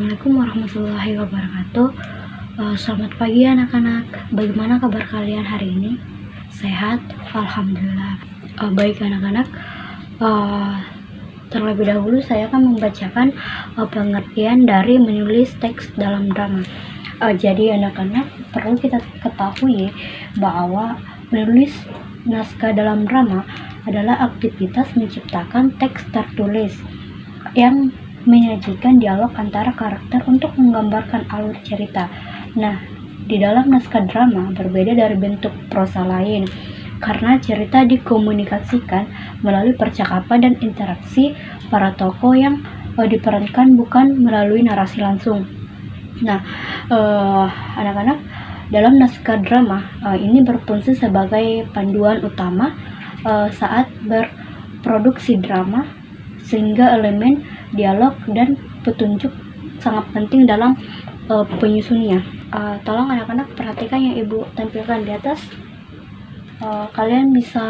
Assalamualaikum warahmatullahi wabarakatuh. Selamat pagi anak-anak. Bagaimana kabar kalian hari ini? Sehat? Alhamdulillah. Baik anak-anak. Terlebih dahulu saya akan membacakan pengertian dari menulis teks dalam drama. Jadi anak-anak perlu kita ketahui bahwa menulis naskah dalam drama adalah aktivitas menciptakan teks tertulis yang menyajikan dialog antara karakter untuk menggambarkan alur cerita. Nah, di dalam naskah drama berbeda dari bentuk prosa lain karena cerita dikomunikasikan melalui percakapan dan interaksi para tokoh yang diperankan bukan melalui narasi langsung. Nah, anak-anak, dalam naskah drama ini berfungsi sebagai panduan utama saat berproduksi drama, sehingga elemen dialog dan petunjuk sangat penting dalam penyusunnya. Tolong anak-anak perhatikan yang ibu tampilkan di atas. Kalian bisa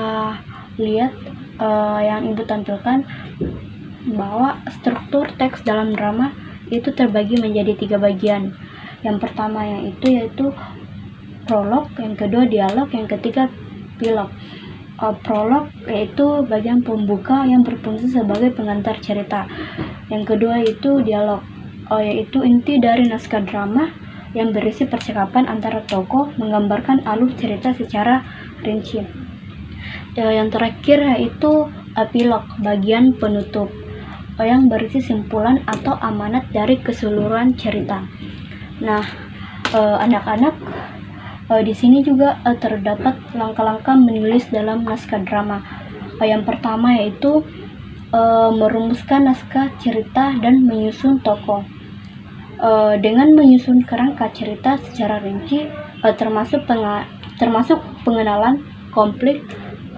lihat yang ibu tampilkan bahwa struktur teks dalam drama itu terbagi menjadi 3 bagian. Yang pertama yaitu prolog, yang kedua dialog, yang ketiga pilog. Prolog yaitu bagian pembuka yang berfungsi sebagai pengantar cerita. Yang kedua itu dialog, yaitu inti dari naskah drama yang berisi percakapan antara tokoh menggambarkan alur cerita secara rinci. Yang terakhir yaitu epilog, bagian penutup yang berisi simpulan atau amanat dari keseluruhan cerita. Nah, anak-anak, di sini juga terdapat langkah-langkah menulis dalam naskah drama. Yang pertama yaitu merumuskan naskah cerita dan menyusun tokoh. Dengan menyusun kerangka cerita secara rinci, termasuk pengenalan, konflik,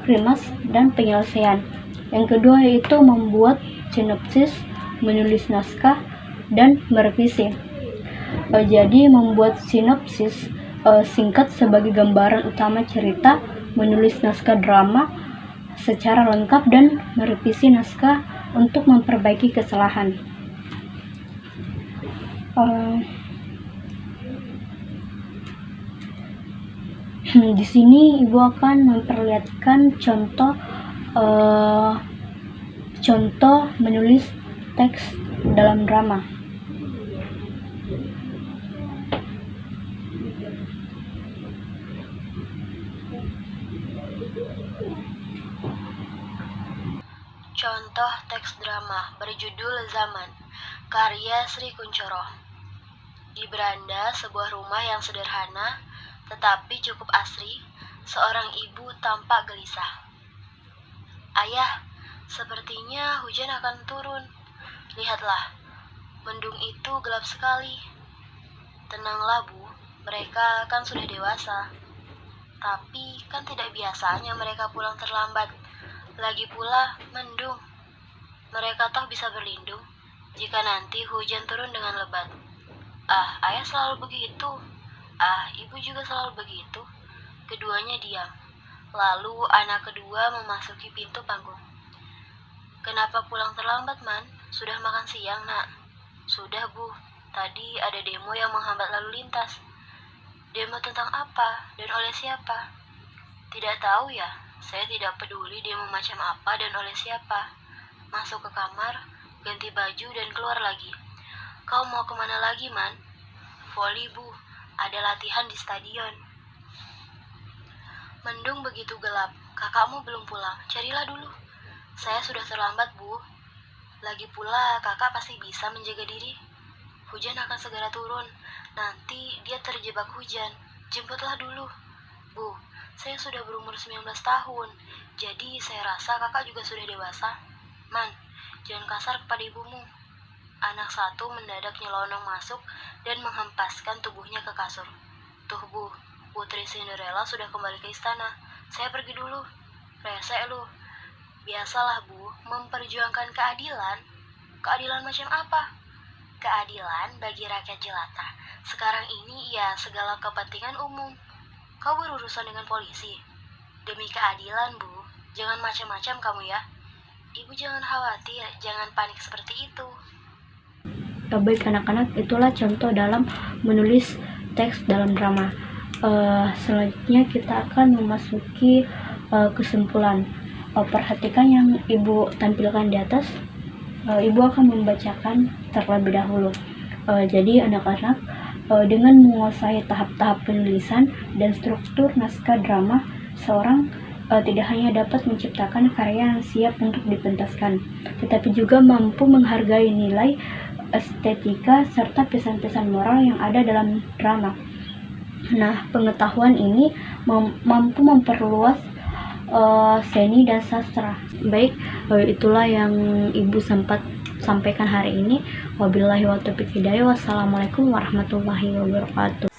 klimaks, dan penyelesaian. Yang kedua yaitu membuat sinopsis, menulis naskah, dan merevisi. Jadi membuat sinopsis singkat sebagai gambaran utama cerita, menulis naskah drama secara lengkap, dan merevisi naskah untuk memperbaiki kesalahan. Di sini ibu akan memperlihatkan contoh menulis teks dalam drama. Contoh teks drama berjudul Zaman, karya Sri Kuncoro. Di beranda sebuah rumah yang sederhana tetapi cukup asri, seorang ibu tampak gelisah. Ayah, sepertinya hujan akan turun. Lihatlah, mendung itu gelap sekali. Tenanglah Bu, mereka kan sudah dewasa. Tapi kan tidak biasanya mereka pulang terlambat. Lagi pula, mendung. Mereka toh bisa berlindung jika nanti hujan turun dengan lebat. Ayah selalu begitu. Ibu juga selalu begitu. Keduanya diam. Lalu anak kedua memasuki pintu panggung. Kenapa pulang terlambat, Man? Sudah makan siang, Nak? Sudah, Bu. Tadi ada demo yang menghambat lalu lintas. Demo tentang apa dan oleh siapa? Tidak tahu ya. Saya tidak peduli demo macam apa dan oleh siapa. Masuk ke kamar, ganti baju dan keluar lagi. Kau mau kemana lagi, Man? Voli, Bu. Ada latihan di stadion. Mendung begitu gelap. Kakakmu belum pulang. Carilah dulu. Saya sudah terlambat, Bu. Lagi pula kakak pasti bisa menjaga diri. Hujan akan segera turun. Nanti dia terjebak hujan. Jemputlah dulu. Bu, saya sudah berumur 19 tahun. Jadi saya rasa kakak juga sudah dewasa. Man, jangan kasar kepada ibumu. Anak satu mendadak nyelonong masuk dan menghempaskan tubuhnya ke kasur. Tuh Bu, Putri Cinderella sudah kembali ke istana. Saya pergi dulu. Rese lu. Biasalah Bu, memperjuangkan keadilan. Keadilan macam apa? Keadilan bagi rakyat jelata. Sekarang ini ya segala kepentingan umum. Kau berurusan dengan polisi. Demi keadilan, Bu. Jangan macam-macam kamu ya. Ibu jangan khawatir, jangan panik seperti itu. Baik anak-anak, itulah contoh dalam menulis teks dalam drama. Selanjutnya kita akan memasuki kesimpulan. Perhatikan yang ibu tampilkan di atas. Ibu akan membacakan terlebih dahulu. Jadi anak-anak, dengan menguasai tahap-tahap penulisan dan struktur naskah drama, seorang tidak hanya dapat menciptakan karya yang siap untuk dipentaskan, tetapi juga mampu menghargai nilai estetika serta pesan-pesan moral yang ada dalam drama. Nah, pengetahuan ini mampu memperluas seni dan sastra. Baik, itulah yang ibu sempat sampaikan hari ini. Wabillahi wa taufiq hidayah. Wassalamualaikum warahmatullahi wabarakatuh.